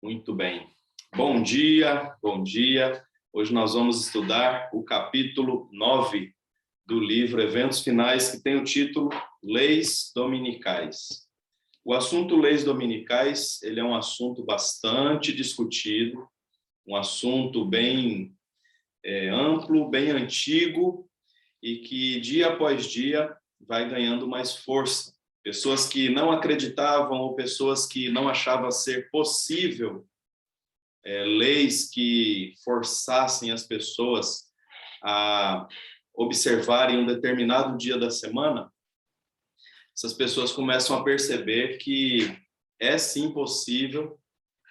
Muito bem. Bom dia, bom dia. Hoje nós vamos estudar o capítulo 9 do livro Eventos Finais, que tem o título Leis Dominicais. O assunto Leis Dominicais, ele é um assunto bastante discutido, um assunto bem amplo, bem antigo e que dia após dia vai ganhando mais força. Pessoas que não acreditavam ou pessoas que não achavam ser possível leis que forçassem as pessoas a observarem um determinado dia da semana, essas pessoas começam a perceber que é sim possível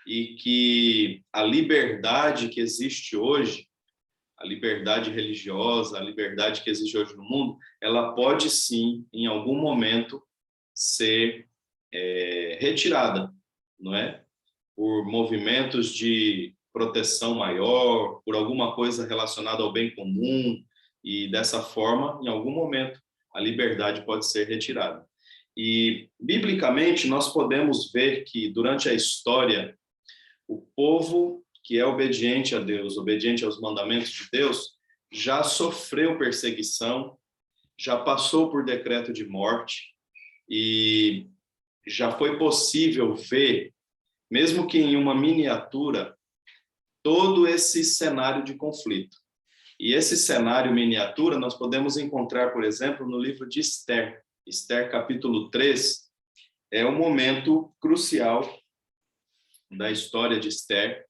e que a liberdade que existe hoje, a liberdade religiosa, a liberdade que existe hoje no mundo, ela pode sim, em algum momento, ser retirada, não é? Por movimentos de proteção maior, por alguma coisa relacionada ao bem comum, e dessa forma, em algum momento, a liberdade pode ser retirada. E, biblicamente, nós podemos ver que, durante a história, o povo que é obediente a Deus, obediente aos mandamentos de Deus, já sofreu perseguição, já passou por decreto de morte, e já foi possível ver, mesmo que em uma miniatura, todo esse cenário de conflito. E esse cenário miniatura nós podemos encontrar, por exemplo, no livro de Esther. Esther, capítulo 3, é um momento crucial da história de Esther,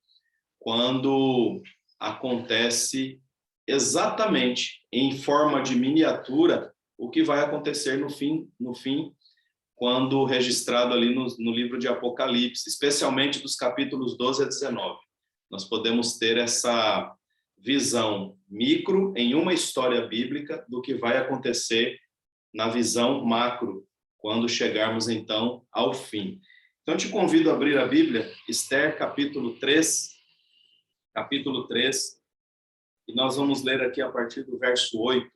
quando acontece exatamente em forma de miniatura o que vai acontecer no fim, quando registrado ali no livro de Apocalipse, especialmente dos capítulos 12 a 19. Nós podemos ter essa visão micro em uma história bíblica do que vai acontecer na visão macro, quando chegarmos então ao fim. Então, te convido a abrir a Bíblia, Esther, capítulo 3, e nós vamos ler aqui a partir do verso 8.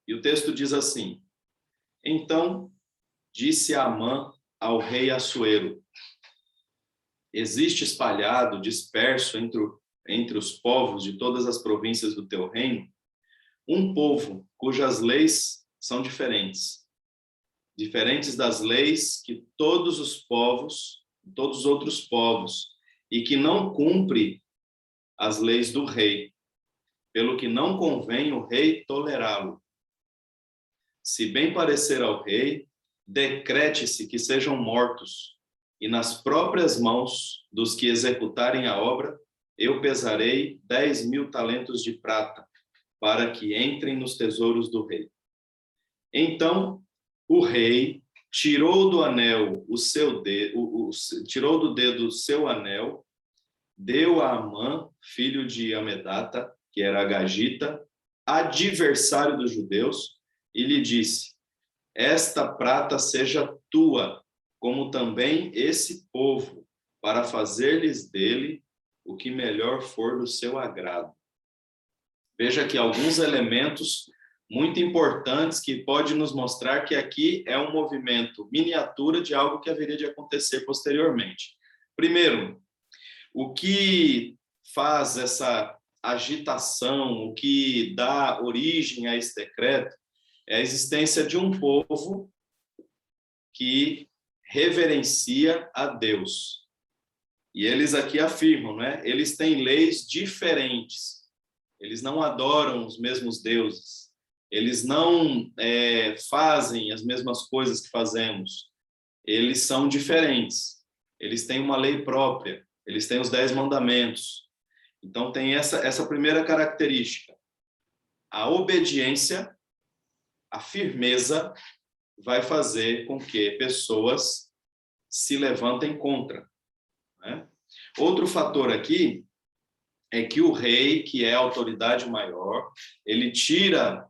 E o texto diz assim: Então disse Amã ao rei Assuero: Existe espalhado, disperso entre os povos de todas as províncias do teu reino, um povo cujas leis são diferentes das leis que todos os povos, todos os outros povos, e que não cumpre as leis do rei, pelo que não convém o rei tolerá-lo. Se bem parecer ao rei, decrete-se que sejam mortos, e nas próprias mãos dos que executarem a obra, eu pesarei 10.000 talentos de prata, para que entrem nos tesouros do rei. Então, o rei tirou do anel tirou do dedo o seu anel, deu a Amã, filho de Amedata, que era agagita, adversário dos judeus, e lhe disse: Esta prata seja tua, como também esse povo, para fazer-lhes dele o que melhor for do seu agrado. Veja aqui alguns elementos muito importantes que podem nos mostrar que aqui é um movimento miniatura de algo que haveria de acontecer posteriormente. Primeiro, o que faz essa agitação, o que dá origem a esse decreto, é a existência de um povo que reverencia a Deus. E eles aqui afirmam, né? Eles têm leis diferentes. Eles não adoram os mesmos deuses. Eles não fazem as mesmas coisas que fazemos. Eles são diferentes. Eles têm uma lei própria. Eles têm os 10 mandamentos. Então, tem essa primeira característica. A obediência, a firmeza, vai fazer com que pessoas se levantem contra, né? Outro fator aqui é que o rei, que é a autoridade maior, ele tira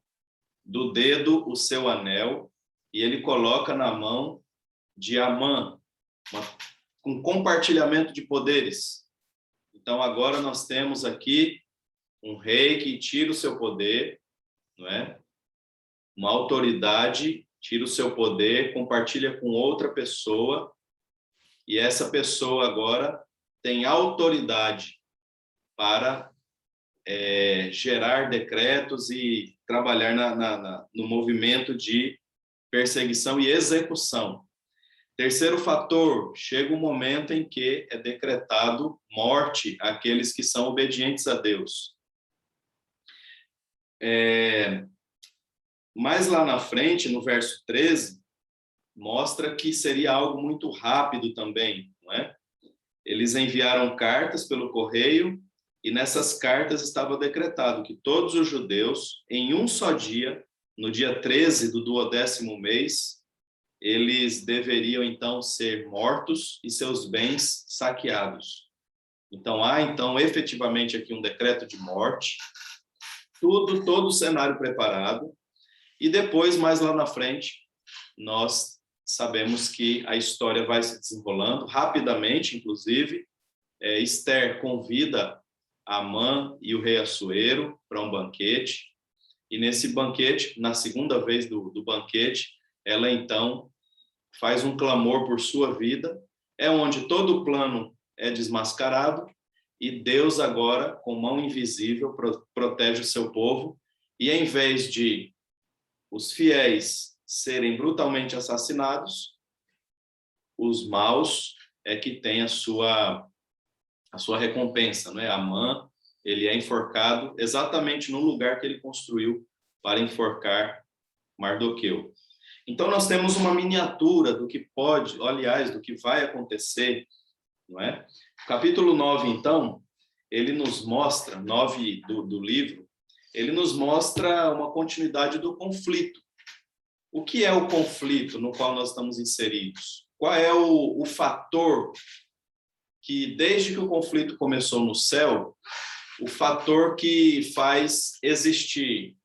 do dedo o seu anel e ele coloca na mão de Amã, um compartilhamento de poderes. Então, agora nós temos aqui um rei que tira o seu poder, não é? Uma autoridade tira o seu poder, compartilha com outra pessoa, E essa pessoa agora tem autoridade para gerar decretos e trabalhar no movimento de perseguição e execução. Terceiro fator, chega um momento em que é decretado morte àqueles que são obedientes a Deus. Mais lá na frente, no verso 13, mostra que seria algo muito rápido também, não é? Eles enviaram cartas pelo correio e nessas cartas estava decretado que todos os judeus, em um só dia, no dia 13 do 12º mês, eles deveriam então ser mortos e seus bens saqueados. Então há então efetivamente aqui um decreto de morte, todo o cenário preparado, e depois, mais lá na frente, nós sabemos que a história vai se desenrolando rapidamente, inclusive. Esther convida Amã e o rei Assuero para um banquete, e nesse banquete, na segunda vez do banquete, ela então faz um clamor por sua vida, é onde todo o plano é desmascarado, e Deus agora, com mão invisível, protege o seu povo, e em vez de os fiéis serem brutalmente assassinados, os maus é que têm a sua recompensa, não é? Amã, ele é enforcado exatamente no lugar que ele construiu para enforcar Mardoqueu. Então nós temos uma miniatura do que pode, aliás, do que vai acontecer, não é? O capítulo 9, então, ele nos mostra, 9 do livro, ele nos mostra uma continuidade do conflito. O que é o conflito no qual nós estamos inseridos? Qual é o fator que, desde que o conflito começou no céu, o fator que faz existir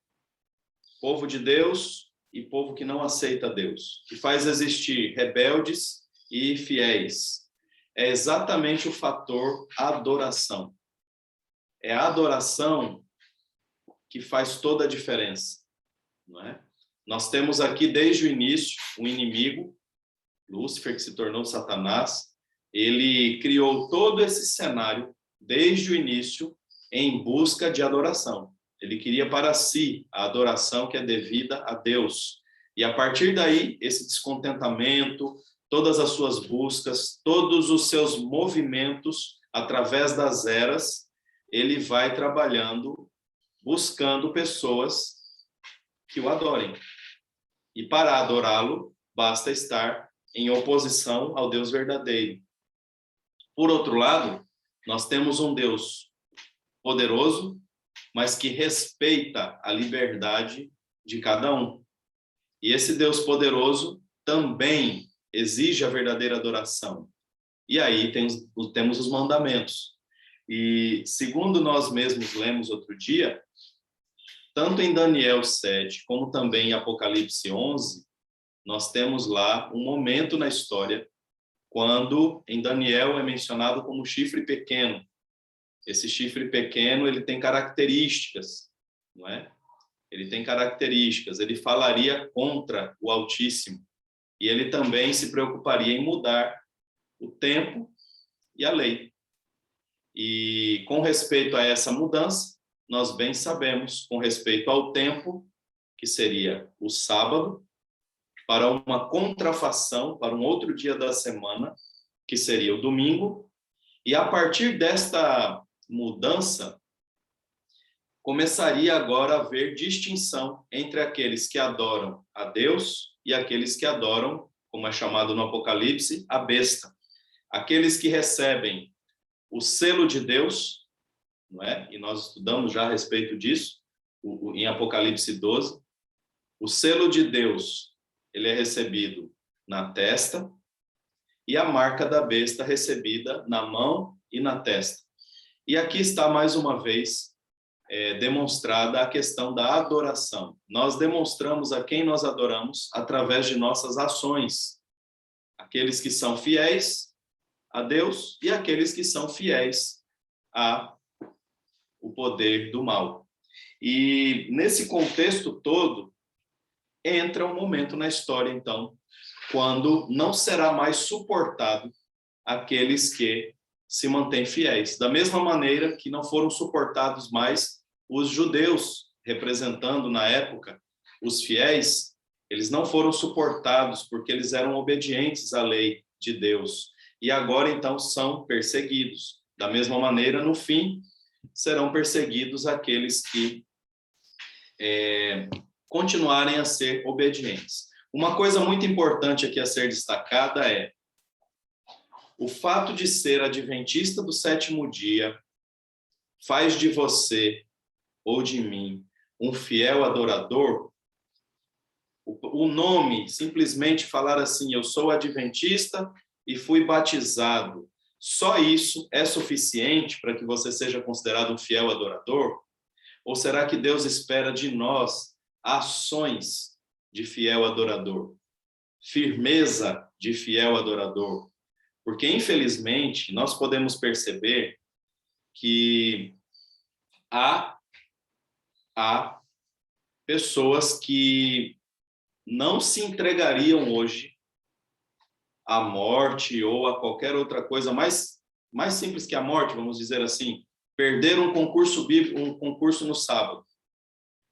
povo de Deus e povo que não aceita Deus, que faz existir rebeldes e fiéis? É exatamente o fator adoração. É a adoração que faz toda a diferença, não é? Nós temos aqui, desde o início, um inimigo, Lúcifer, que se tornou Satanás. Ele criou todo esse cenário, desde o início, em busca de adoração. Ele queria para si a adoração que é devida a Deus. E, a partir daí, esse descontentamento, todas as suas buscas, todos os seus movimentos, através das eras, ele vai trabalhando, buscando pessoas que o adorem. E para adorá-lo, basta estar em oposição ao Deus verdadeiro. Por outro lado, nós temos um Deus poderoso, mas que respeita a liberdade de cada um. E esse Deus poderoso também exige a verdadeira adoração. E aí temos os mandamentos. E segundo nós mesmos lemos outro dia, tanto em Daniel 7, como também em Apocalipse 11, nós temos lá um momento na história quando em Daniel é mencionado como chifre pequeno. Esse chifre pequeno, ele tem características, não é? Ele tem características, ele falaria contra o Altíssimo. E ele também se preocuparia em mudar o tempo e a lei. E com respeito a essa mudança, nós bem sabemos, com respeito ao tempo, que seria o sábado, para uma contrafação, para um outro dia da semana, que seria o domingo, e a partir desta mudança, começaria agora a haver distinção entre aqueles que adoram a Deus e aqueles que adoram, como é chamado no Apocalipse, a besta. Aqueles que recebem o selo de Deus, não é? E nós estudamos já a respeito disso, em Apocalipse 12. O selo de Deus, ele é recebido na testa, e a marca da besta recebida na mão e na testa. E aqui está mais uma vez demonstrada a questão da adoração. Nós demonstramos a quem nós adoramos através de nossas ações. Aqueles que são fiéis a Deus e aqueles que são fiéis ao poder do mal. E nesse contexto todo, entra um momento na história, então, quando não será mais suportado aqueles que se mantêm fiéis. Da mesma maneira que não foram suportados mais os judeus, representando na época os fiéis, eles não foram suportados porque eles eram obedientes à lei de Deus. E agora, então, são perseguidos. Da mesma maneira, no fim, serão perseguidos aqueles que continuarem a ser obedientes. Uma coisa muito importante aqui a ser destacada é o fato de ser adventista do sétimo dia faz de você ou de mim um fiel adorador. O nome, simplesmente falar assim, eu sou adventista e fui batizado, só isso é suficiente para que você seja considerado um fiel adorador? Ou será que Deus espera de nós ações de fiel adorador? Firmeza de fiel adorador? Porque, infelizmente, nós podemos perceber que há pessoas que não se entregariam hoje à morte ou a qualquer outra coisa mais simples que a morte, vamos dizer assim, perder um concurso bíblico, um concurso no sábado,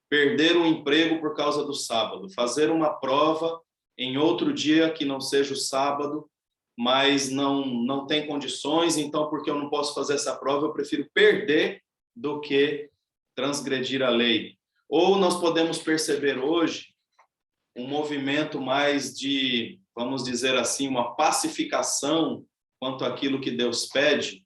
perder um emprego por causa do sábado, fazer uma prova em outro dia que não seja o sábado, mas não tem condições, então porque eu não posso fazer essa prova, eu prefiro perder do que transgredir a lei. Ou nós podemos perceber hoje um movimento mais de, vamos dizer assim, uma pacificação quanto àquilo que Deus pede,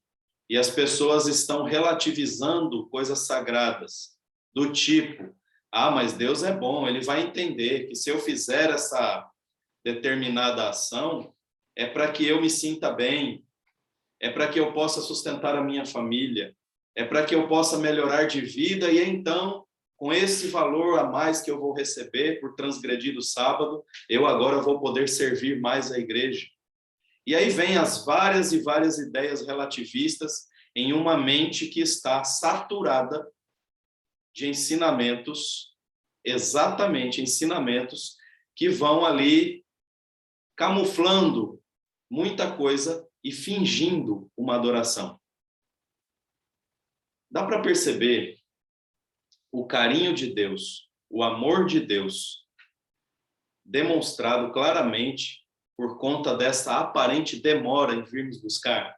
e as pessoas estão relativizando coisas sagradas, do tipo, mas Deus é bom, ele vai entender que se eu fizer essa determinada ação, é para que eu me sinta bem, é para que eu possa sustentar a minha família, é para que eu possa melhorar de vida, e então, com esse valor a mais que eu vou receber por transgredir o sábado, eu agora vou poder servir mais a igreja. E aí vem as várias e várias ideias relativistas em uma mente que está saturada de ensinamentos, exatamente ensinamentos que vão ali camuflando muita coisa e fingindo uma adoração. Dá para perceber o carinho de Deus, o amor de Deus, demonstrado claramente por conta dessa aparente demora em vir nos buscar.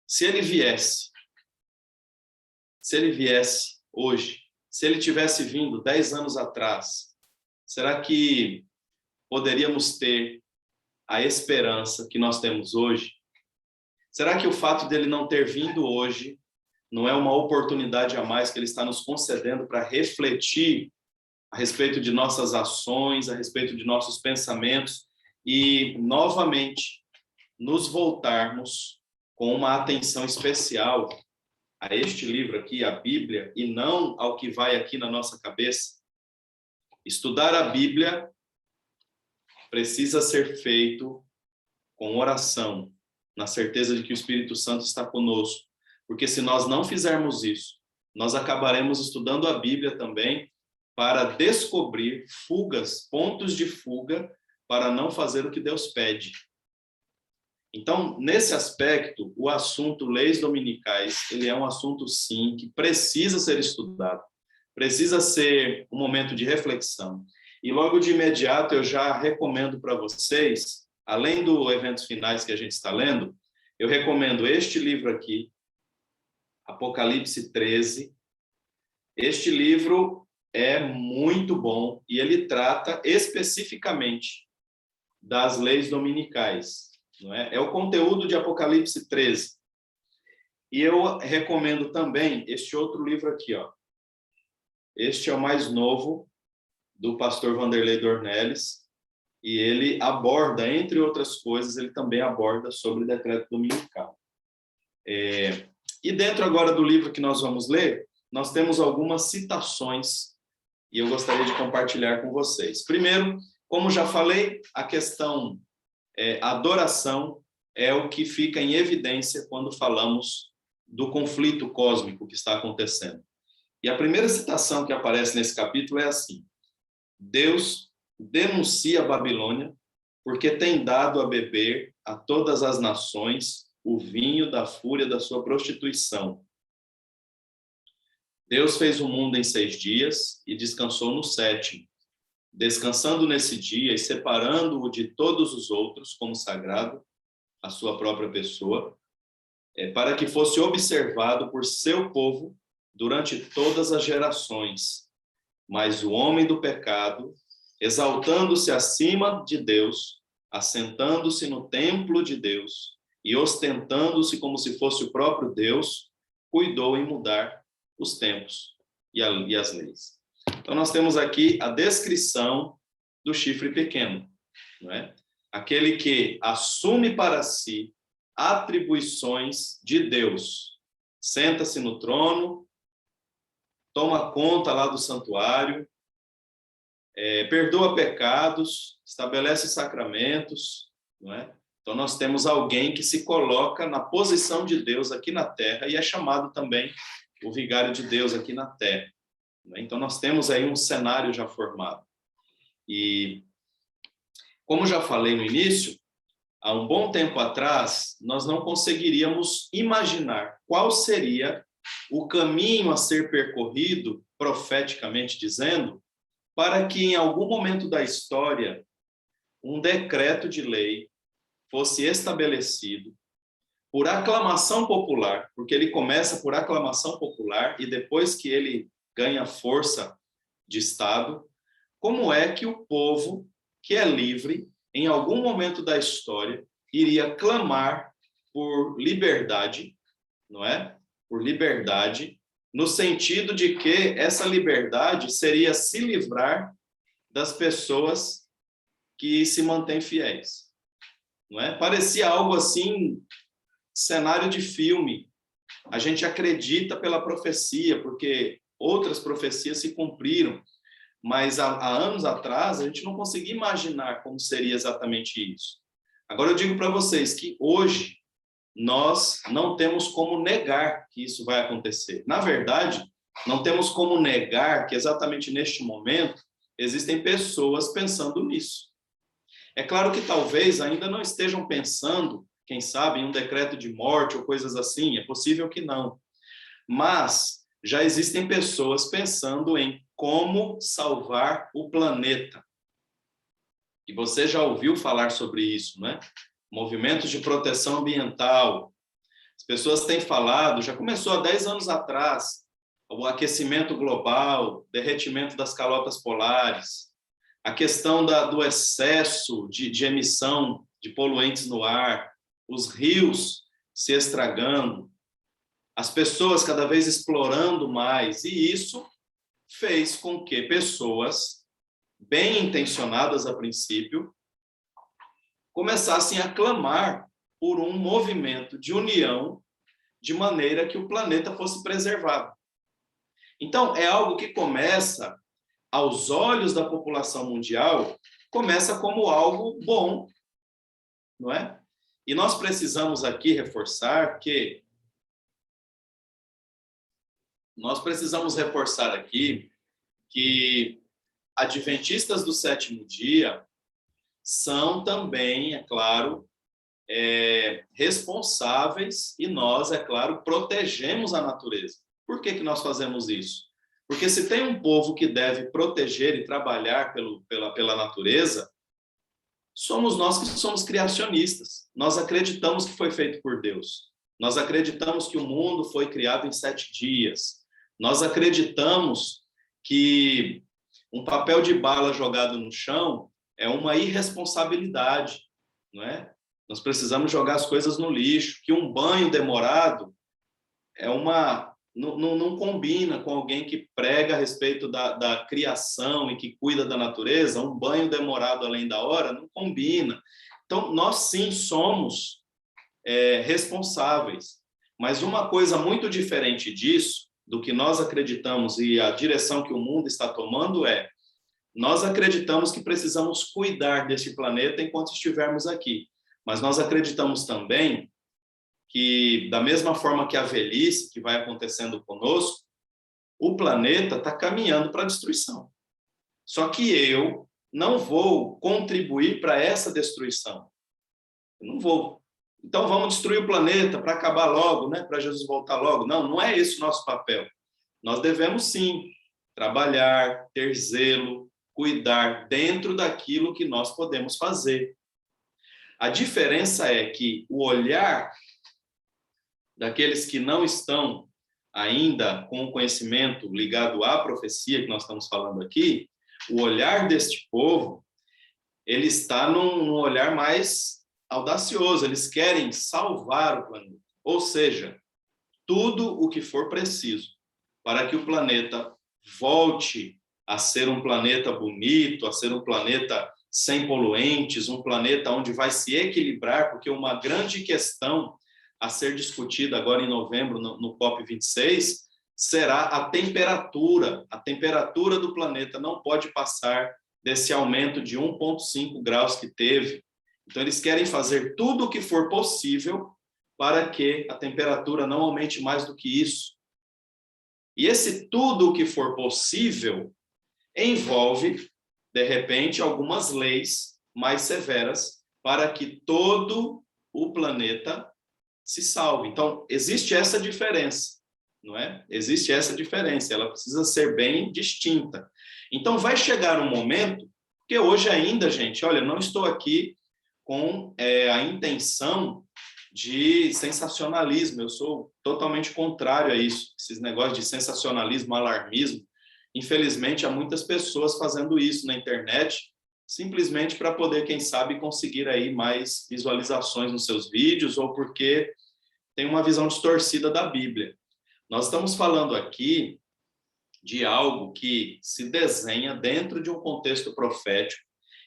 Se ele viesse hoje, se ele tivesse vindo 10 anos atrás, será que poderíamos ter a esperança que nós temos hoje? Será que o fato dele não ter vindo hoje não é uma oportunidade a mais que ele está nos concedendo para refletir a respeito de nossas ações, a respeito de nossos pensamentos e, novamente, nos voltarmos com uma atenção especial a este livro aqui, a Bíblia, e não ao que vai aqui na nossa cabeça? Estudar a Bíblia precisa ser feito com oração, na certeza de que o Espírito Santo está conosco, porque se nós não fizermos isso, nós acabaremos estudando a Bíblia também para descobrir fugas, pontos de fuga, para não fazer o que Deus pede. Então, nesse aspecto, o assunto leis dominicais, ele é um assunto, sim, que precisa ser estudado, precisa ser um momento de reflexão. E logo de imediato eu já recomendo para vocês, além do Eventos Finais que a gente está lendo, eu recomendo este livro aqui, Apocalipse 13. Este livro é muito bom e ele trata especificamente das leis dominicais, não é? É o conteúdo de Apocalipse 13. E eu recomendo também este outro livro aqui, ó. Este é o mais novo, do pastor Vanderlei Dornelles, e ele aborda, entre outras coisas, ele também aborda sobre o decreto dominical. E dentro agora do livro que nós vamos ler, nós temos algumas citações e eu gostaria de compartilhar com vocês. Primeiro, como já falei, a questão adoração é o que fica em evidência quando falamos do conflito cósmico que está acontecendo. E a primeira citação que aparece nesse capítulo é assim: Deus denuncia a Babilônia porque tem dado a beber a todas as nações o vinho da fúria da sua prostituição. Deus fez o mundo em 6 dias e descansou no 7º. Descansando nesse dia e separando-o de todos os outros como sagrado, a sua própria pessoa, para que fosse observado por seu povo durante todas as gerações. Mas o homem do pecado, exaltando-se acima de Deus, assentando-se no templo de Deus e ostentando-se como se fosse o próprio Deus, cuidou em mudar os tempos e as leis. Então, nós temos aqui a descrição do chifre pequeno, não é? Aquele que assume para si atribuições de Deus. Senta-se no trono, toma conta lá do santuário, perdoa pecados, estabelece sacramentos, não é? Então, nós temos alguém que se coloca na posição de Deus aqui na terra e é chamado também o vigário de Deus aqui na terra. Então, nós temos aí um cenário já formado. E, como já falei no início, há um bom tempo atrás, nós não conseguiríamos imaginar qual seria o caminho a ser percorrido, profeticamente dizendo, para que em algum momento da história um decreto de lei fosse estabelecido por aclamação popular, porque ele começa por aclamação popular e depois que ele ganha força de Estado, como é que o povo que é livre, em algum momento da história, iria clamar por liberdade, não é? Por liberdade, no sentido de que essa liberdade seria se livrar das pessoas que se mantêm fiéis, não é? Parecia algo assim, cenário de filme. A gente acredita pela profecia, porque outras profecias se cumpriram, mas há anos atrás a gente não conseguia imaginar como seria exatamente isso. Agora eu digo para vocês que hoje nós não temos como negar que isso vai acontecer. Na verdade, não temos como negar que exatamente neste momento existem pessoas pensando nisso. É claro que talvez ainda não estejam pensando, quem sabe, em um decreto de morte ou coisas assim, é possível que não. Mas já existem pessoas pensando em como salvar o planeta. E você já ouviu falar sobre isso, né? Movimentos de proteção ambiental. As pessoas têm falado, já começou há 10 anos atrás, o aquecimento global, derretimento das calotas polares, a questão do excesso de emissão de poluentes no ar, os rios se estragando, as pessoas cada vez explorando mais, e isso fez com que pessoas bem intencionadas a princípio começassem a clamar por um movimento de união de maneira que o planeta fosse preservado. Então, é algo que começa, aos olhos da população mundial, começa como algo bom, não é? E nós precisamos aqui reforçar que adventistas do 7º dia são também, é claro, responsáveis e nós, é claro, protegemos a natureza. Por que nós fazemos isso? Porque se tem um povo que deve proteger e trabalhar pela natureza, somos nós que somos criacionistas. Nós acreditamos que foi feito por Deus. Nós acreditamos que o mundo foi criado em 7 dias. Nós acreditamos que um papel de bala jogado no chão é uma irresponsabilidade, não é? Nós precisamos jogar as coisas no lixo, que um banho demorado não combina com alguém que prega a respeito da criação e que cuida da natureza. Um banho demorado além da hora não combina. Então, nós sim somos responsáveis, mas uma coisa muito diferente disso, do que nós acreditamos e a direção que o mundo está tomando nós acreditamos que precisamos cuidar deste planeta enquanto estivermos aqui, mas nós acreditamos também que, da mesma forma que a velhice que vai acontecendo conosco, o planeta está caminhando para a destruição. Só que eu não vou contribuir para essa destruição. Eu não vou. Então vamos destruir o planeta para acabar logo, né? Para Jesus voltar logo. Não, não é esse o nosso papel. Nós devemos sim trabalhar, ter zelo, cuidar dentro daquilo que nós podemos fazer. A diferença é que o olhar daqueles que não estão ainda com o conhecimento ligado à profecia que nós estamos falando aqui, o olhar deste povo, ele está num olhar mais audacioso. Eles querem salvar o planeta. Ou seja, tudo o que for preciso para que o planeta volte a ser um planeta bonito, a ser um planeta sem poluentes, um planeta onde vai se equilibrar, porque uma grande questão a ser discutida agora em novembro no COP26 será a temperatura. A temperatura do planeta não pode passar desse aumento de 1,5 graus que teve. Então, eles querem fazer tudo o que for possível para que a temperatura não aumente mais do que isso. E esse tudo o que for possível envolve, de repente, algumas leis mais severas para que todo o planeta se salve. Então, existe essa diferença, não é? Existe essa diferença, ela precisa ser bem distinta. Então, vai chegar um momento, porque hoje ainda, gente, olha, não estou aqui com a intenção de sensacionalismo, eu sou totalmente contrário a isso, esses negócios de sensacionalismo, alarmismo. Infelizmente, há muitas pessoas fazendo isso na internet, simplesmente para poder, quem sabe, conseguir aí mais visualizações nos seus vídeos, ou porque tem uma visão distorcida da Bíblia. Nós estamos falando aqui de algo que se desenha dentro de um contexto profético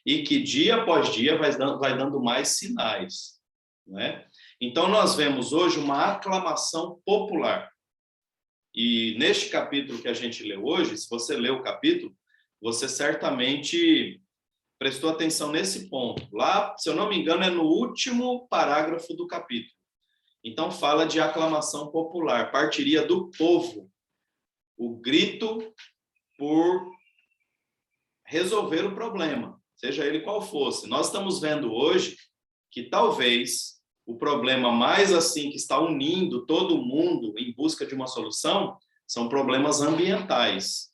e que dia após dia vai dando mais sinais, não é? Então, nós vemos hoje uma aclamação popular. E neste capítulo que a gente leu hoje, se você leu o capítulo, você certamente prestou atenção nesse ponto. Lá, se eu não me engano, é no último parágrafo do capítulo. Então, fala de aclamação popular, partiria do povo, o grito por resolver o problema, seja ele qual fosse. Nós estamos vendo hoje que talvez o problema mais assim que está unindo todo mundo em busca de uma solução são problemas ambientais,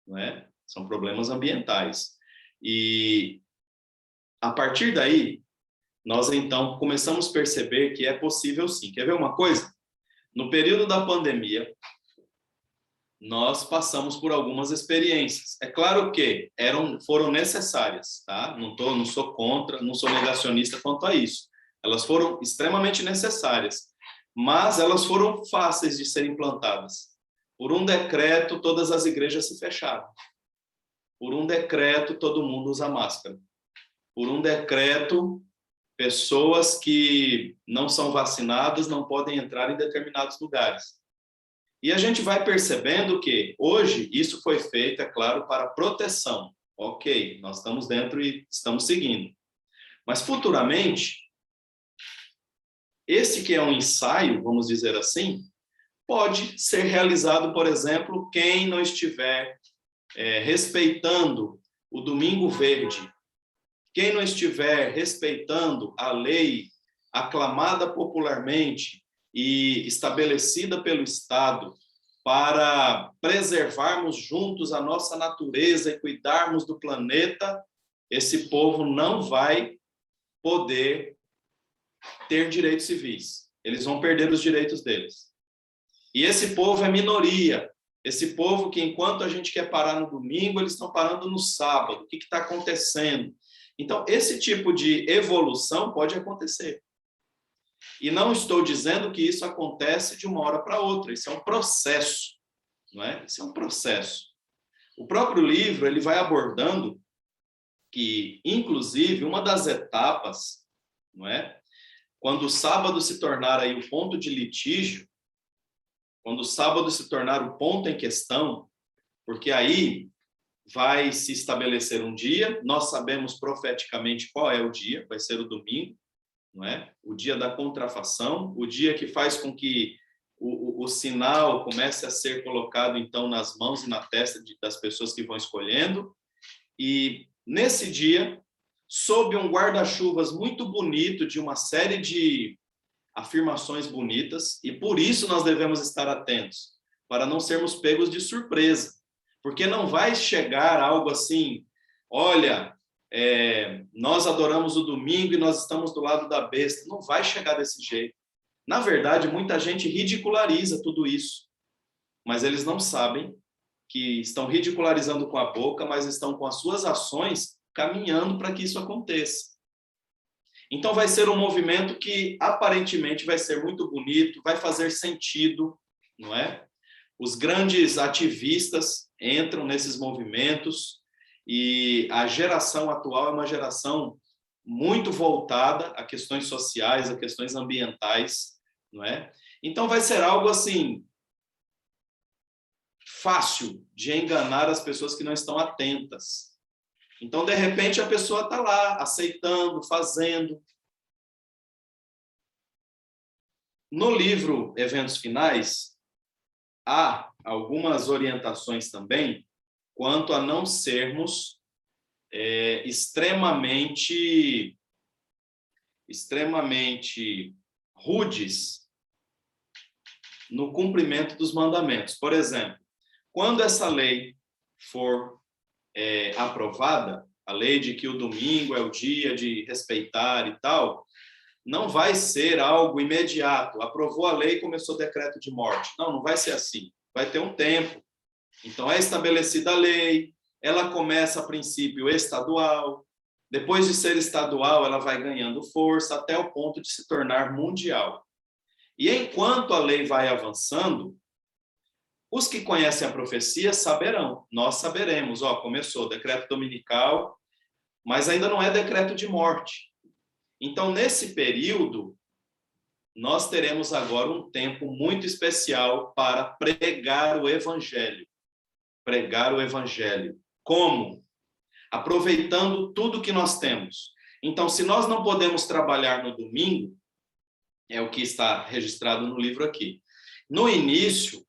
não é? São problemas ambientais. E a partir daí, nós então começamos a perceber que é possível sim. Quer ver uma coisa? No período da pandemia, nós passamos por algumas experiências. É claro que foram necessárias, tá? Não sou contra, não sou negacionista quanto a isso. Elas foram extremamente necessárias, mas elas foram fáceis de serem implantadas. Por um decreto, todas as igrejas se fecharam. Por um decreto, todo mundo usa máscara. Por um decreto, pessoas que não são vacinadas não podem entrar em determinados lugares. E a gente vai percebendo que hoje isso foi feito, é claro, para proteção. Ok, nós estamos dentro e estamos seguindo. Mas futuramente, esse que é um ensaio, vamos dizer assim, pode ser realizado, por exemplo, quem não estiver respeitando o Domingo Verde, quem não estiver respeitando a lei aclamada popularmente e estabelecida pelo Estado para preservarmos juntos a nossa natureza e cuidarmos do planeta, esse povo não vai poder ter direitos civis. Eles vão perder os direitos deles. E esse povo é minoria. Esse povo que, enquanto a gente quer parar no domingo, eles estão parando no sábado. O que está acontecendo? Então, esse tipo de evolução pode acontecer. E não estou dizendo que isso acontece de uma hora para outra. Isso é um processo, não é? Isso é um processo. O próprio livro, ele vai abordando que, inclusive, uma das etapas, não é? Quando o sábado se tornar aí o ponto de litígio, quando o sábado se tornar o ponto em questão, porque aí vai se estabelecer um dia, nós sabemos profeticamente qual é o dia, vai ser o domingo, não é? O dia da contrafação, o dia que faz com que o sinal comece a ser colocado, então, nas mãos e na testa das pessoas que vão escolhendo, e nesse dia, sob um guarda-chuvas muito bonito, de uma série de afirmações bonitas, e por isso nós devemos estar atentos, para não sermos pegos de surpresa, porque não vai chegar algo assim, olha, nós adoramos o domingo e nós estamos do lado da besta. Não vai chegar desse jeito. Na verdade, muita gente ridiculariza tudo isso, mas eles não sabem que estão ridicularizando com a boca, mas estão com as suas ações caminhando para que isso aconteça. Então vai ser um movimento que aparentemente vai ser muito bonito, vai fazer sentido, não é? Os grandes ativistas entram nesses movimentos e a geração atual é uma geração muito voltada a questões sociais, a questões ambientais, não é? Então vai ser algo assim fácil de enganar as pessoas que não estão atentas. Então, de repente, a pessoa está lá, aceitando, fazendo. No livro Eventos Finais, há algumas orientações também quanto a não sermos extremamente rudes no cumprimento dos mandamentos. Por exemplo, quando essa lei for aprovada, a lei de que o domingo é o dia de respeitar e tal, não vai ser algo imediato. Aprovou a lei e começou o decreto de morte. Não, não vai ser assim. Vai ter um tempo. Então, é estabelecida a lei, ela começa a princípio estadual, depois de ser estadual, ela vai ganhando força até o ponto de se tornar mundial. E enquanto a lei vai avançando, os que conhecem a profecia saberão, nós saberemos, começou o decreto dominical, mas ainda não é decreto de morte. Então, nesse período, nós teremos agora um tempo muito especial para pregar o evangelho. Pregar o evangelho. Como? Aproveitando tudo que nós temos. Então, se nós não podemos trabalhar no domingo, é o que está registrado no livro aqui. No início,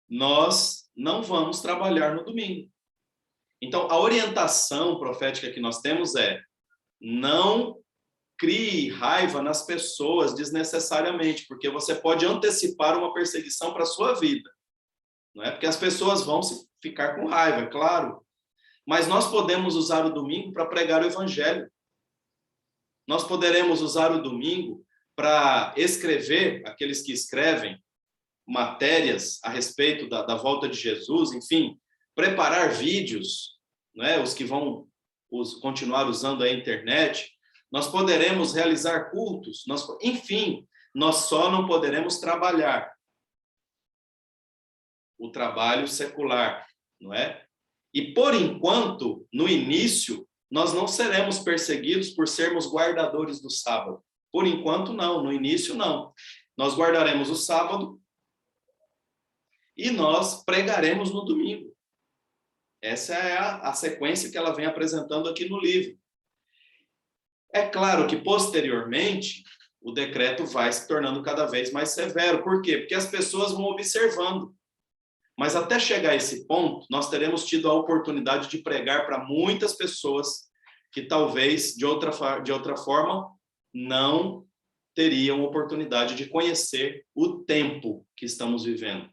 nós não vamos trabalhar no domingo. Então, a orientação profética que nós temos é: não crie raiva nas pessoas desnecessariamente, porque você pode antecipar uma perseguição para a sua vida. Não é? Porque as pessoas vão ficar com raiva, é claro. Mas nós podemos usar o domingo para pregar o evangelho. Nós poderemos usar o domingo para escrever, aqueles que escrevem matérias a respeito da volta de Jesus, enfim, preparar vídeos, né? Os que vão continuar usando a internet. Nós poderemos realizar cultos, enfim, nós só não poderemos trabalhar o trabalho secular, não é? E, por enquanto, no início, nós não seremos perseguidos por sermos guardadores do sábado. Por enquanto, não. No início, não. Nós guardaremos o sábado e nós pregaremos no domingo. Essa é a sequência que ela vem apresentando aqui no livro. É claro que, posteriormente, o decreto vai se tornando cada vez mais severo. Por quê? Porque as pessoas vão observando. Mas até chegar a esse ponto, nós teremos tido a oportunidade de pregar para muitas pessoas que talvez, de outra forma, não teriam oportunidade de conhecer o tempo que estamos vivendo.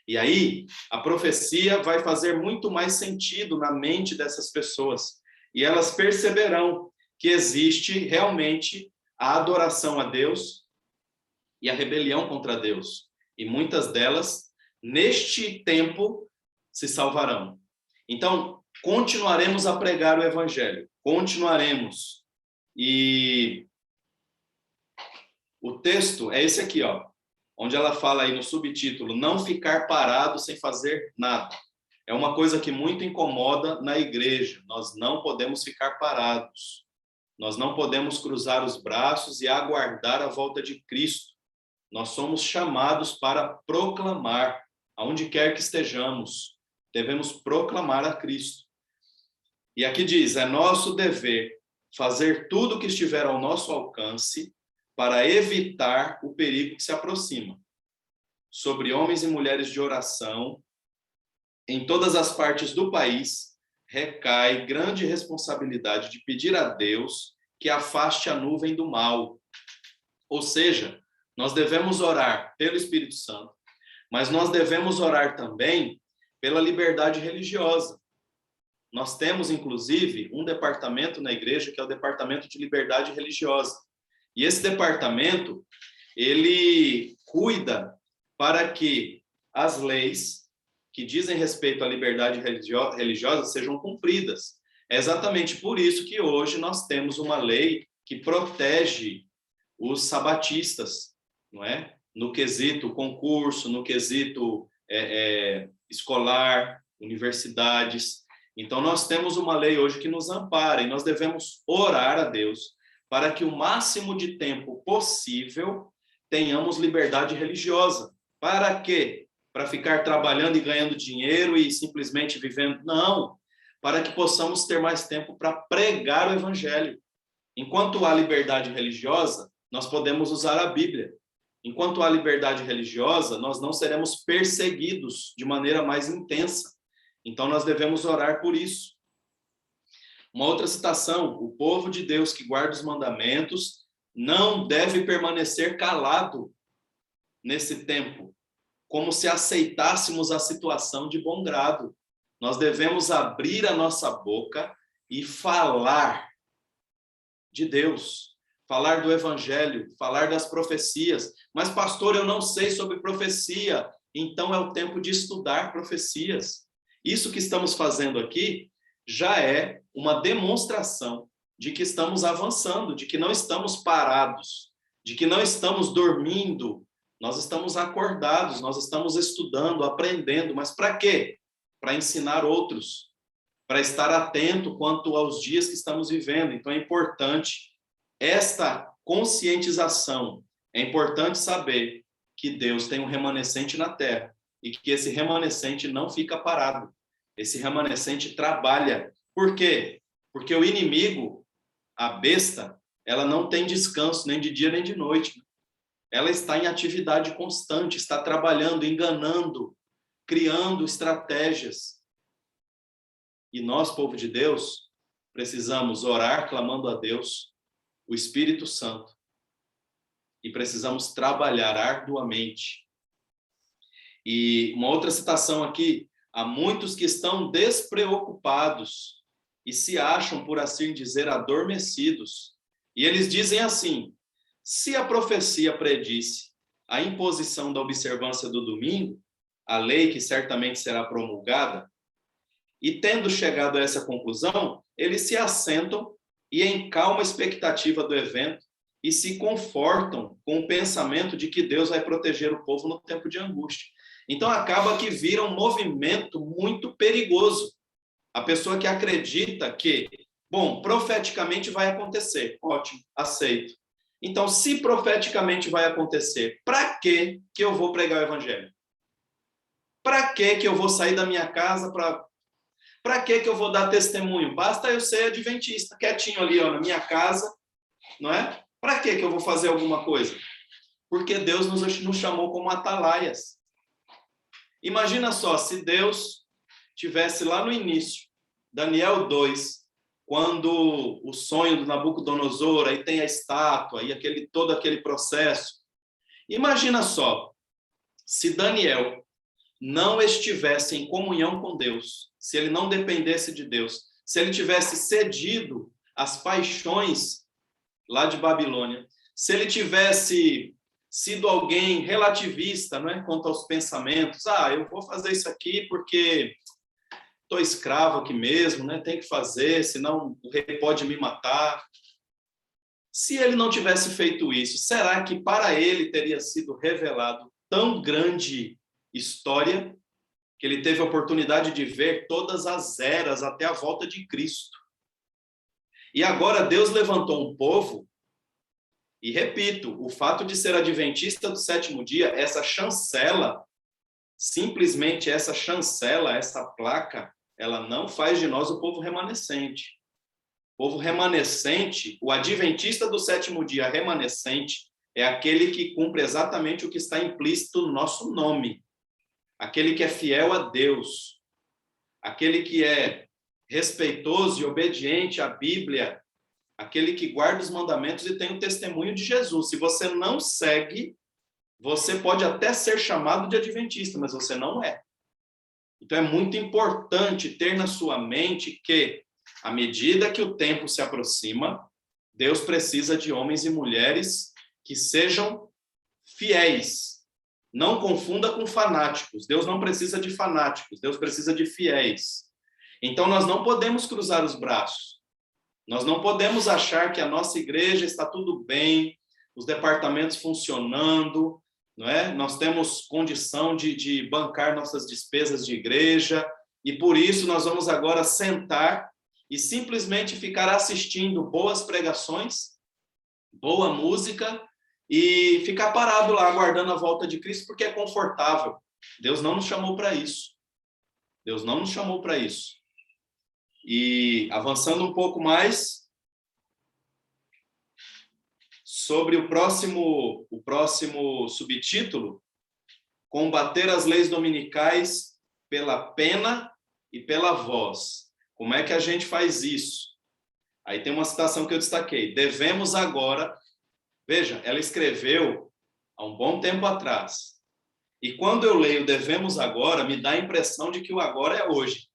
E aí, a profecia vai fazer muito mais sentido na mente dessas pessoas. E elas perceberão que existe realmente a adoração a Deus e a rebelião contra Deus. E muitas delas, neste tempo, se salvarão. Então, continuaremos a pregar o evangelho. Continuaremos. E o texto é esse aqui, onde ela fala aí no subtítulo: não ficar parado sem fazer nada. É uma coisa que muito incomoda na igreja. Nós não podemos ficar parados. Nós não podemos cruzar os braços e aguardar a volta de Cristo. Nós somos chamados para proclamar, aonde quer que estejamos. Devemos proclamar a Cristo. E aqui diz: é nosso dever fazer tudo o que estiver ao nosso alcance para evitar o perigo que se aproxima. Sobre homens e mulheres de oração, em todas as partes do país, recai grande responsabilidade de pedir a Deus que afaste a nuvem do mal. Ou seja, nós devemos orar pelo Espírito Santo, mas nós devemos orar também pela liberdade religiosa. Nós temos, inclusive, um departamento na igreja que é o Departamento de Liberdade Religiosa. E esse departamento, ele cuida para que as leis que dizem respeito à liberdade religiosa sejam cumpridas. É exatamente por isso que hoje nós temos uma lei que protege os sabatistas, não é? No quesito concurso, no quesito escolar, universidades. Então, nós temos uma lei hoje que nos ampara e nós devemos orar a Deus para que o máximo de tempo possível tenhamos liberdade religiosa. Para quê? Para ficar trabalhando e ganhando dinheiro e simplesmente vivendo? Não, para que possamos ter mais tempo para pregar o Evangelho. Enquanto há liberdade religiosa, nós podemos usar a Bíblia. Enquanto há liberdade religiosa, nós não seremos perseguidos de maneira mais intensa. Então, nós devemos orar por isso. Uma outra citação: o povo de Deus que guarda os mandamentos não deve permanecer calado nesse tempo, como se aceitássemos a situação de bom grado. Nós devemos abrir a nossa boca e falar de Deus, falar do Evangelho, falar das profecias. Mas, pastor, eu não sei sobre profecia. Então, é o tempo de estudar profecias. Isso que estamos fazendo aqui já é uma demonstração de que estamos avançando, de que não estamos parados, de que não estamos dormindo. Nós estamos acordados, nós estamos estudando, aprendendo. Mas para quê? Para ensinar outros, para estar atento quanto aos dias que estamos vivendo. Então, é importante esta conscientização. É importante saber que Deus tem um remanescente na terra e que esse remanescente não fica parado. Esse remanescente trabalha. Por quê? Porque o inimigo, a besta, ela não tem descanso nem de dia nem de noite. Ela está em atividade constante, está trabalhando, enganando, criando estratégias. E nós, povo de Deus, precisamos orar clamando a Deus, o Espírito Santo, e precisamos trabalhar arduamente. E uma outra citação aqui: há muitos que estão despreocupados e se acham, por assim dizer, adormecidos. E eles dizem assim: se a profecia predisse a imposição da observância do domingo, a lei que certamente será promulgada, e tendo chegado a essa conclusão, eles se assentam e em calma expectativa do evento e se confortam com o pensamento de que Deus vai proteger o povo no tempo de angústia. Então, acaba que vira um movimento muito perigoso. A pessoa que acredita que, bom, profeticamente vai acontecer. Ótimo, aceito. Então, se profeticamente vai acontecer, para que eu vou pregar o Evangelho? Para que eu vou sair da minha casa para que eu vou dar testemunho? Basta eu ser adventista, quietinho ali, ó, na minha casa, não é? Para que eu vou fazer alguma coisa? Porque Deus nos chamou como atalaias. Imagina só, se Deus tivesse lá no início, Daniel 2, quando o sonho do Nabucodonosor, aí tem a estátua, e todo aquele processo. Imagina só, se Daniel não estivesse em comunhão com Deus, se ele não dependesse de Deus, se ele tivesse cedido às paixões lá de Babilônia, se ele tivesse sido alguém relativista, não é, quanto aos pensamentos, eu vou fazer isso aqui porque estou escravo aqui mesmo, né? Tem que fazer, senão o rei pode me matar. Se ele não tivesse feito isso, será que para ele teria sido revelado tão grande história que ele teve a oportunidade de ver todas as eras até a volta de Cristo? E agora Deus levantou um povo, e repito, o fato de ser adventista do sétimo dia, essa chancela, simplesmente essa chancela, essa placa, ela não faz de nós o povo remanescente. O povo remanescente, o adventista do sétimo dia remanescente, é aquele que cumpre exatamente o que está implícito no nosso nome. Aquele que é fiel a Deus. Aquele que é respeitoso e obediente à Bíblia, aquele que guarda os mandamentos e tem o testemunho de Jesus. Se você não segue, você pode até ser chamado de adventista, mas você não é. Então é muito importante ter na sua mente que, à medida que o tempo se aproxima, Deus precisa de homens e mulheres que sejam fiéis. Não confunda com fanáticos. Deus não precisa de fanáticos, Deus precisa de fiéis. Então nós não podemos cruzar os braços. Nós não podemos achar que a nossa igreja está tudo bem, os departamentos funcionando, não é? Nós temos condição de bancar nossas despesas de igreja, e por isso nós vamos agora sentar e simplesmente ficar assistindo boas pregações, boa música, e ficar parado lá aguardando a volta de Cristo porque é confortável. Deus não nos chamou para isso. Deus não nos chamou para isso. E avançando um pouco mais sobre o próximo subtítulo, combater as leis dominicais pela pena e pela voz. Como é que a gente faz isso? Aí tem uma citação que eu destaquei. Devemos agora... Veja, ela escreveu há um bom tempo atrás. E quando eu leio devemos agora, me dá a impressão de que o agora é hoje.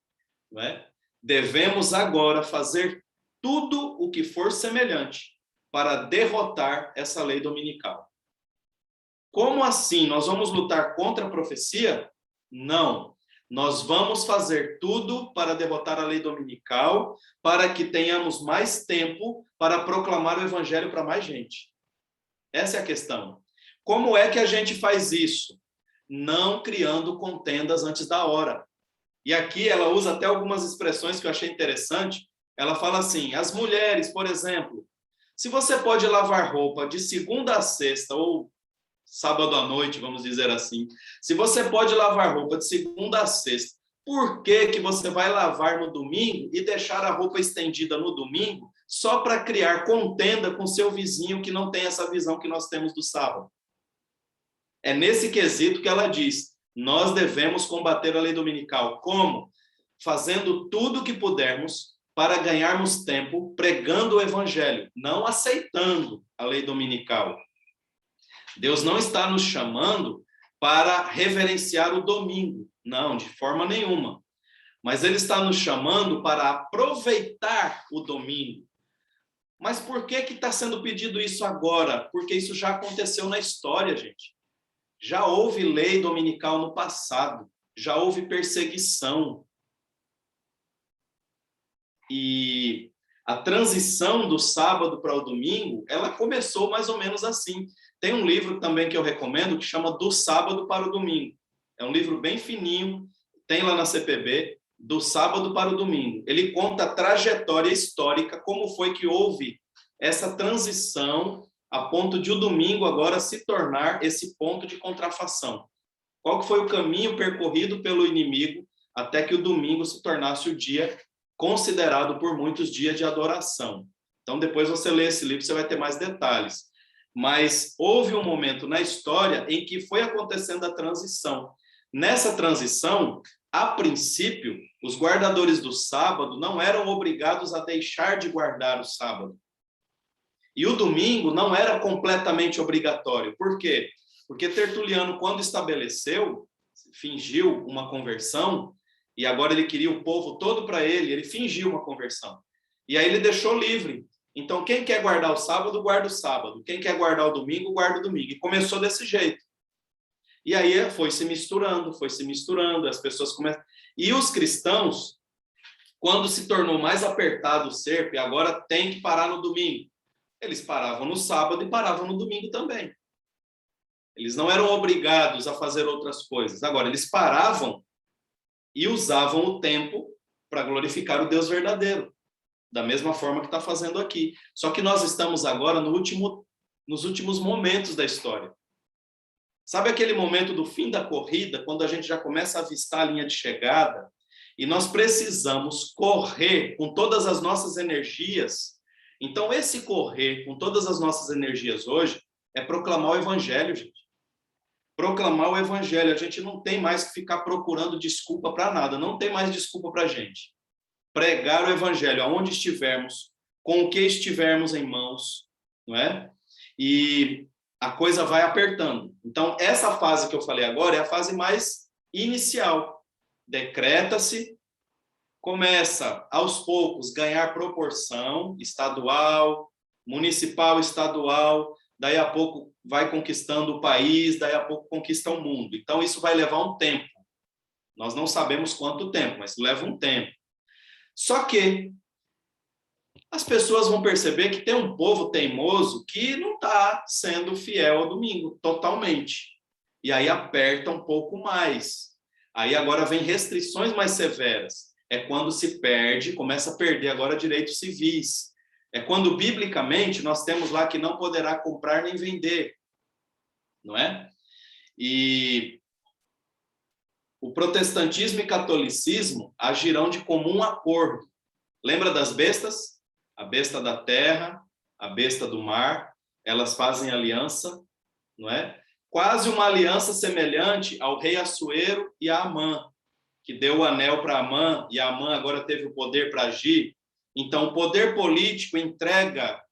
Não é? Devemos agora fazer tudo o que for semelhante para derrotar essa lei dominical. Como assim? Nós vamos lutar contra a profecia? Não. Nós vamos fazer tudo para derrotar a lei dominical, para que tenhamos mais tempo para proclamar o evangelho para mais gente. Essa é a questão. Como é que a gente faz isso? Não criando contendas antes da hora. E aqui ela usa até algumas expressões que eu achei interessante. Ela fala assim, as mulheres, por exemplo, se você pode lavar roupa de segunda a sexta, ou sábado à noite, vamos dizer assim, se você pode lavar roupa de segunda a sexta, por que que você vai lavar no domingo e deixar a roupa estendida no domingo só para criar contenda com seu vizinho que não tem essa visão que nós temos do sábado? É nesse quesito que ela diz, nós devemos combater a lei dominical. Como? Fazendo tudo o que pudermos para ganharmos tempo pregando o evangelho, não aceitando a lei dominical. Deus não está nos chamando para reverenciar o domingo, não, de forma nenhuma. Mas Ele está nos chamando para aproveitar o domingo. Mas por que está sendo pedido isso agora? Porque isso já aconteceu na história, gente. Já houve lei dominical no passado, já houve perseguição. E a transição do sábado para o domingo, ela começou mais ou menos assim. Tem um livro também que eu recomendo que chama Do Sábado para o Domingo. É um livro bem fininho, tem lá na CPB, Do Sábado para o Domingo. Ele conta a trajetória histórica, como foi que houve essa transição a ponto de o domingo agora se tornar esse ponto de contrafação. Qual que foi o caminho percorrido pelo inimigo até que o domingo se tornasse o dia considerado por muitos dia de adoração. Então, depois você lê esse livro, você vai ter mais detalhes. Mas houve um momento na história em que foi acontecendo a transição. Nessa transição, a princípio, os guardadores do sábado não eram obrigados a deixar de guardar o sábado. E o domingo não era completamente obrigatório. Por quê? Porque Tertuliano, quando estabeleceu, fingiu uma conversão, e agora ele queria o povo todo para ele, ele fingiu uma conversão. E aí ele deixou livre. Então, quem quer guardar o sábado, guarda o sábado. Quem quer guardar o domingo, guarda o domingo. E começou desse jeito. E aí foi se misturando, as pessoas começam... E os cristãos, quando se tornou mais apertado o cerco, e agora tem que parar no domingo, eles paravam no sábado e paravam no domingo também. Eles não eram obrigados a fazer outras coisas. Agora, eles paravam e usavam o tempo para glorificar o Deus verdadeiro, da mesma forma que está fazendo aqui. Só que nós estamos agora nos últimos momentos da história. Sabe aquele momento do fim da corrida, quando a gente já começa a avistar a linha de chegada, e nós precisamos correr com todas as nossas energias? Então, esse correr com todas as nossas energias hoje é proclamar o evangelho, gente. Proclamar o evangelho. A gente não tem mais que ficar procurando desculpa para nada. Não tem mais desculpa para a gente. pregar o evangelho aonde estivermos, com o que estivermos em mãos, não é? E a coisa vai apertando. Então, essa fase que eu falei agora é a fase mais inicial. Decreta-se, começa aos poucos ganhar proporção estadual, municipal, estadual, daí a pouco vai conquistando o país, daí a pouco conquista o mundo. Então, isso vai levar um tempo. Nós não sabemos quanto tempo, mas leva um tempo. Só que as pessoas vão perceber que tem um povo teimoso que não está sendo fiel ao domingo, totalmente. E aí aperta um pouco mais. Aí agora vem restrições mais severas. É quando se perde, começa a perder agora direitos civis. É quando, biblicamente, nós temos lá que não poderá comprar nem vender. Não é? E o protestantismo e catolicismo agirão de comum acordo. Lembra das bestas? A besta da terra, a besta do mar, elas fazem aliança, não é? Quase uma aliança semelhante ao rei Assuero e a Amã, que deu o anel para Amã, e a Amã agora teve o poder para agir. Então, o poder político entrega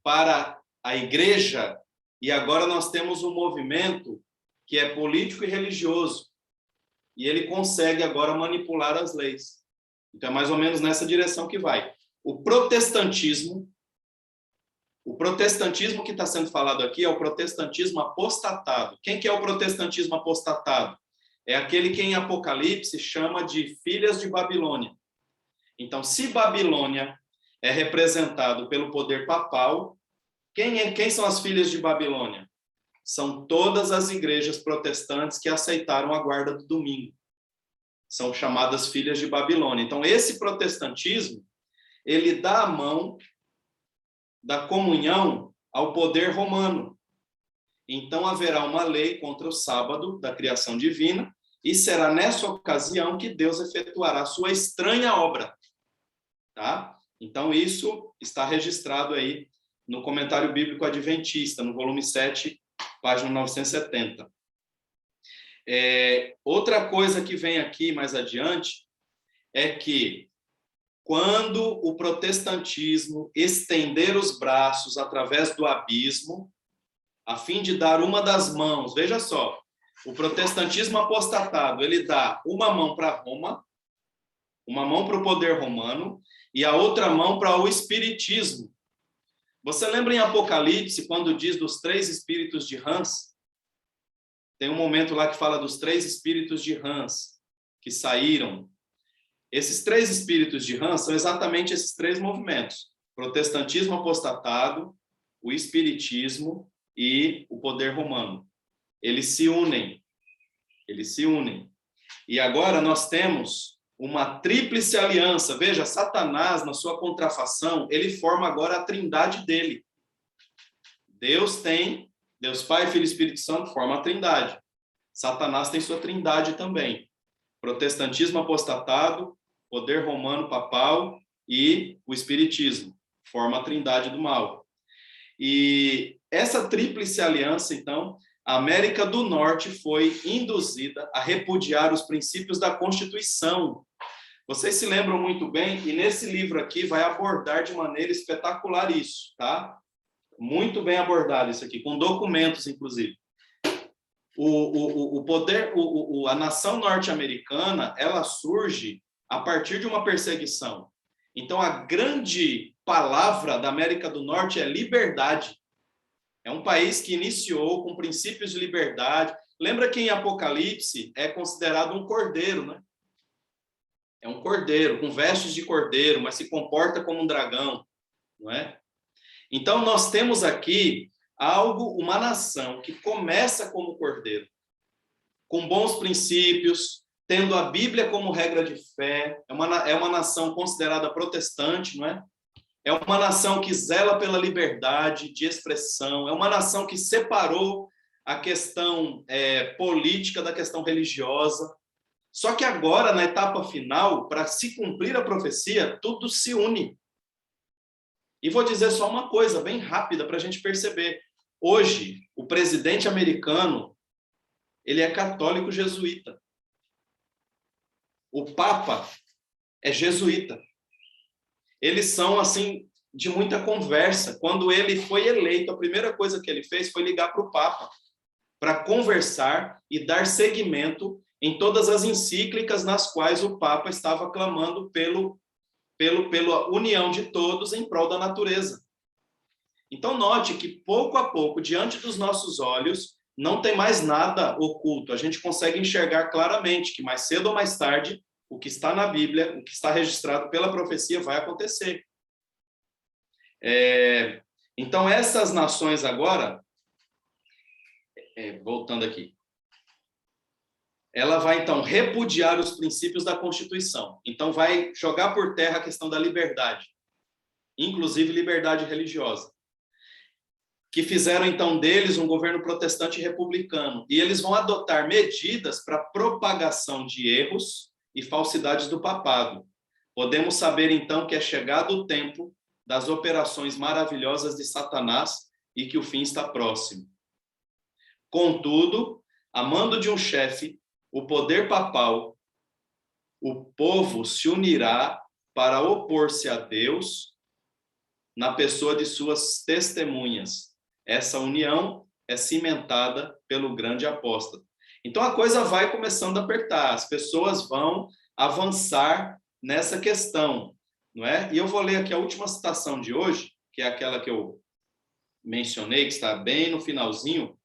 para a igreja, e agora nós temos um movimento que é político e religioso, e ele consegue agora manipular as leis. Então, é mais ou menos nessa direção que vai. O protestantismo que está sendo falado aqui é o protestantismo apostatado. Quem que é o protestantismo apostatado? É aquele que em Apocalipse chama de filhas de Babilônia. Então, se Babilônia é representado pelo poder papal, quem são as filhas de Babilônia? São todas as igrejas protestantes que aceitaram a guarda do domingo. São chamadas filhas de Babilônia. Então, esse protestantismo, ele dá a mão da comunhão ao poder romano. Então, haverá uma lei contra o sábado da criação divina, e será nessa ocasião que Deus efetuará a sua estranha obra. Tá? Então, isso está registrado aí no Comentário Bíblico Adventista, no volume 7, página 970. Outra coisa que vem aqui mais adiante é que quando o protestantismo estender os braços através do abismo, a fim de dar uma das mãos, veja só, o protestantismo apostatado, ele dá uma mão para Roma, uma mão para o poder romano e a outra mão para o espiritismo. Você lembra em Apocalipse, quando diz dos 3 espíritos de rãs? Tem um momento lá que fala dos 3 espíritos de rãs que saíram. Esses 3 espíritos de rãs são exatamente esses 3 movimentos: protestantismo apostatado, o espiritismo e o poder romano. Eles se unem. E agora nós temos uma tríplice aliança. Veja, Satanás, na sua contrafação, ele forma agora a trindade dele. Deus Pai, Filho e Espírito Santo forma a trindade. Satanás tem sua trindade também. Protestantismo apostatado, poder romano papal e o espiritismo forma a trindade do mal. E essa tríplice aliança, então, a América do Norte foi induzida a repudiar os princípios da Constituição. Vocês se lembram muito bem, e nesse livro aqui vai abordar de maneira espetacular isso, tá? Muito bem abordado isso aqui, com documentos, inclusive. A nação norte-americana, ela surge a partir de uma perseguição. Então, a grande palavra da América do Norte é liberdade. É um país que iniciou com princípios de liberdade. Lembra que em Apocalipse é considerado um cordeiro, né? É um cordeiro, com vestes de cordeiro, mas se comporta como um dragão, não é? Então, nós temos aqui uma nação que começa como cordeiro, com bons princípios, tendo a Bíblia como regra de fé. É uma nação considerada protestante, não é? É uma nação que zela pela liberdade de expressão, é uma nação que separou a questão política da questão religiosa. Só que agora, na etapa final, para se cumprir a profecia, tudo se une. E vou dizer só uma coisa bem rápida para a gente perceber. Hoje, o presidente americano, ele é católico jesuíta. O Papa é jesuíta. Eles são, assim, de muita conversa. Quando ele foi eleito, a primeira coisa que ele fez foi ligar para o Papa, para conversar e dar seguimento em todas as encíclicas nas quais o Papa estava clamando pela união de todos em prol da natureza. Então, note que, pouco a pouco, diante dos nossos olhos, não tem mais nada oculto. A gente consegue enxergar claramente que, mais cedo ou mais tarde, o que está na Bíblia, o que está registrado pela profecia, vai acontecer. Então, essas nações agora, voltando aqui, ela vai, então, repudiar os princípios da Constituição. Então, vai jogar por terra a questão da liberdade, inclusive liberdade religiosa, que fizeram, então, deles um governo protestante republicano. E eles vão adotar medidas para propagação de erros e falsidades do papado. Podemos saber, então, que é chegado o tempo das operações maravilhosas de Satanás e que o fim está próximo. Contudo, a mando de um chefe, o poder papal, o povo se unirá para opor-se a Deus na pessoa de suas testemunhas. Essa união é cimentada pelo grande apóstolo. Então a coisa vai começando a apertar, as pessoas vão avançar nessa questão, não é? E eu vou ler aqui a última citação de hoje, que é aquela que eu mencionei, que está bem no finalzinho.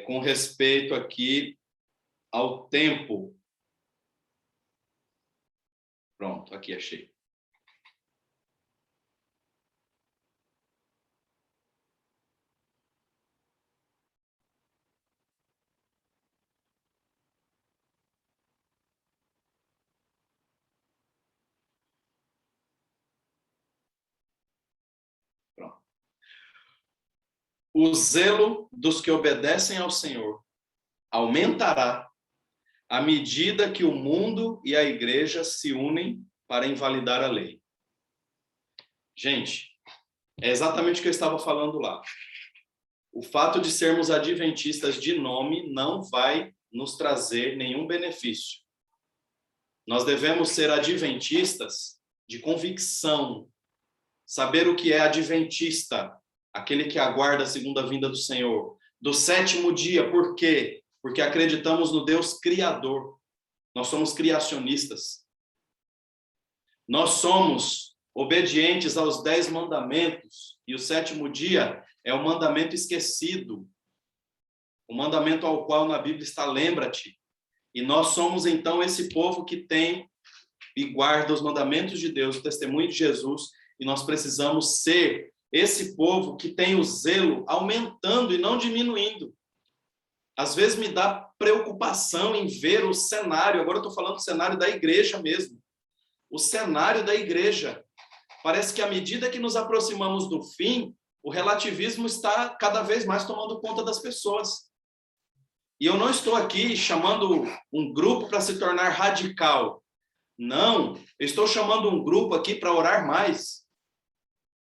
Com respeito aqui ao tempo. Pronto, aqui achei. Pronto. O zelo dos que obedecem ao Senhor aumentará à medida que o mundo e a igreja se unem para invalidar a lei. Gente, é exatamente o que eu estava falando lá. O fato de sermos adventistas de nome não vai nos trazer nenhum benefício. Nós devemos ser adventistas de convicção, saber o que é adventista, aquele que aguarda a segunda vinda do Senhor. Do sétimo dia, por quê? Porque acreditamos no Deus Criador. Nós somos criacionistas. Nós somos obedientes aos 10 mandamentos. E o sétimo dia é o mandamento esquecido. O mandamento ao qual na Bíblia está lembra-te. E nós somos, então, esse povo que tem e guarda os mandamentos de Deus, o testemunho de Jesus. E nós precisamos ser esse povo que tem o zelo aumentando e não diminuindo. Às vezes me dá preocupação em ver o cenário, agora eu estou falando do cenário da igreja mesmo, o cenário da igreja. Parece que à medida que nos aproximamos do fim, o relativismo está cada vez mais tomando conta das pessoas. E eu não estou aqui chamando um grupo para se tornar radical. Não, eu estou chamando um grupo aqui para orar mais,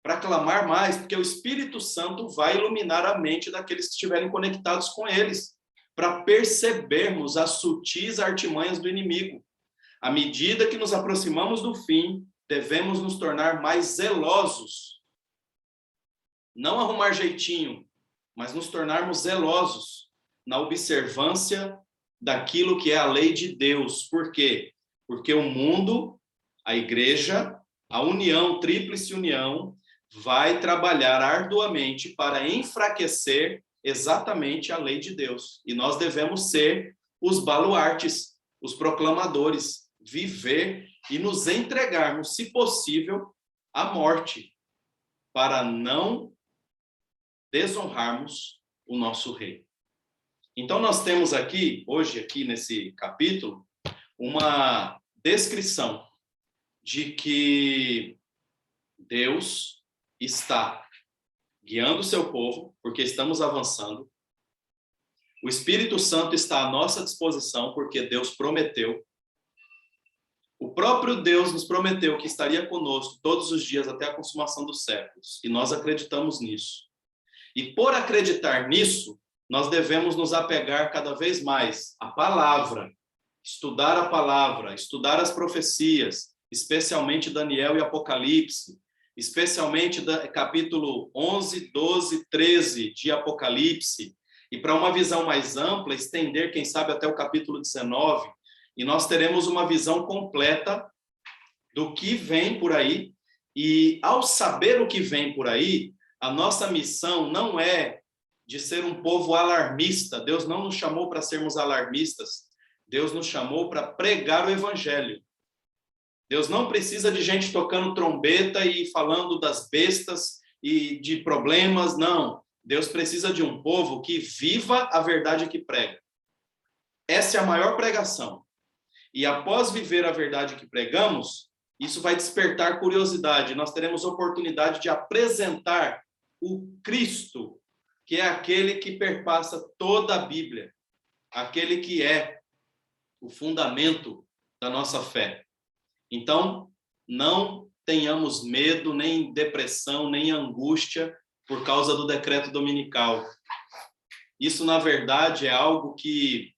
para clamar mais, porque o Espírito Santo vai iluminar a mente daqueles que estiverem conectados com eles, para percebermos as sutis artimanhas do inimigo. À medida que nos aproximamos do fim, devemos nos tornar mais zelosos. Não arrumar jeitinho, mas nos tornarmos zelosos na observância daquilo que é a lei de Deus. Por quê? Porque o mundo, a igreja, a união, tríplice união, vai trabalhar arduamente para enfraquecer exatamente a lei de Deus. E nós devemos ser os baluartes, os proclamadores, viver e nos entregarmos, se possível, à morte, para não desonrarmos o nosso rei. Então nós temos aqui, hoje aqui nesse capítulo, uma descrição de que Deus está guiando o seu povo, porque estamos avançando. O Espírito Santo está à nossa disposição, porque Deus prometeu. O próprio Deus nos prometeu que estaria conosco todos os dias até a consumação dos séculos, e nós acreditamos nisso. E por acreditar nisso, nós devemos nos apegar cada vez mais à palavra, estudar as profecias, especialmente Daniel e Apocalipse, especialmente capítulo 11, 12, 13 de Apocalipse, e para uma visão mais ampla, estender, quem sabe, até o capítulo 19, e nós teremos uma visão completa do que vem por aí, e ao saber o que vem por aí, a nossa missão não é de ser um povo alarmista. Deus não nos chamou para sermos alarmistas, Deus nos chamou para pregar o evangelho. Deus não precisa de gente tocando trombeta e falando das bestas e de problemas, não. Deus precisa de um povo que viva a verdade que prega. Essa é a maior pregação. E após viver a verdade que pregamos, isso vai despertar curiosidade. Nós teremos oportunidade de apresentar o Cristo, que é aquele que perpassa toda a Bíblia, aquele que é o fundamento da nossa fé. Então, não tenhamos medo, nem depressão, nem angústia por causa do decreto dominical. Isso, na verdade, é algo que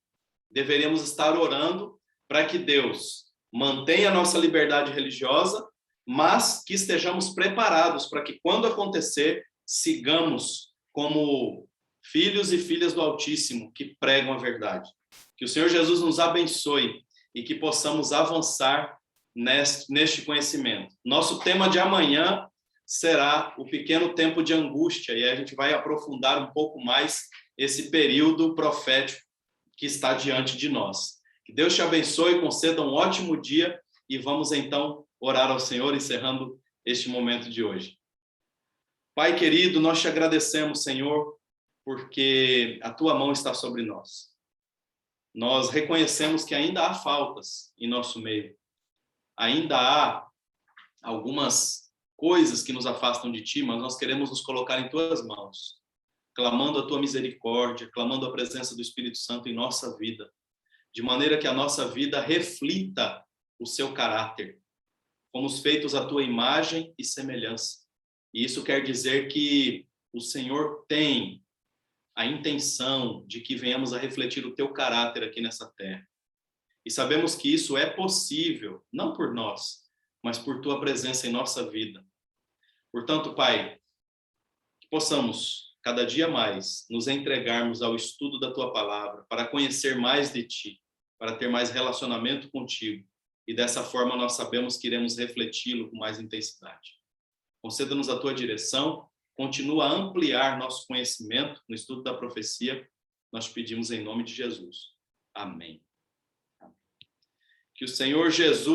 deveríamos estar orando para que Deus mantenha a nossa liberdade religiosa, mas que estejamos preparados para que, quando acontecer, sigamos como filhos e filhas do Altíssimo que pregam a verdade. Que o Senhor Jesus nos abençoe e que possamos avançar neste conhecimento. Nosso tema de amanhã será o pequeno tempo de angústia, e a gente vai aprofundar um pouco mais esse período profético que está diante de nós. Que Deus te abençoe, conceda um ótimo dia, e vamos então orar ao Senhor, encerrando este momento de hoje. Pai querido, nós te agradecemos, Senhor, porque a tua mão está sobre nós. Nós reconhecemos que ainda há faltas em nosso meio. Ainda há algumas coisas que nos afastam de ti, mas nós queremos nos colocar em tuas mãos, clamando a tua misericórdia, clamando a presença do Espírito Santo em nossa vida, de maneira que a nossa vida reflita o seu caráter. Fomos feitos à tua imagem e semelhança. E isso quer dizer que o Senhor tem a intenção de que venhamos a refletir o teu caráter aqui nessa terra. E sabemos que isso é possível, não por nós, mas por tua presença em nossa vida. Portanto, Pai, que possamos cada dia mais nos entregarmos ao estudo da tua palavra, para conhecer mais de ti, para ter mais relacionamento contigo. E dessa forma nós sabemos que iremos refleti-lo com mais intensidade. Conceda-nos a tua direção, continua a ampliar nosso conhecimento no estudo da profecia. Nós te pedimos em nome de Jesus. Amém. Que o Senhor Jesus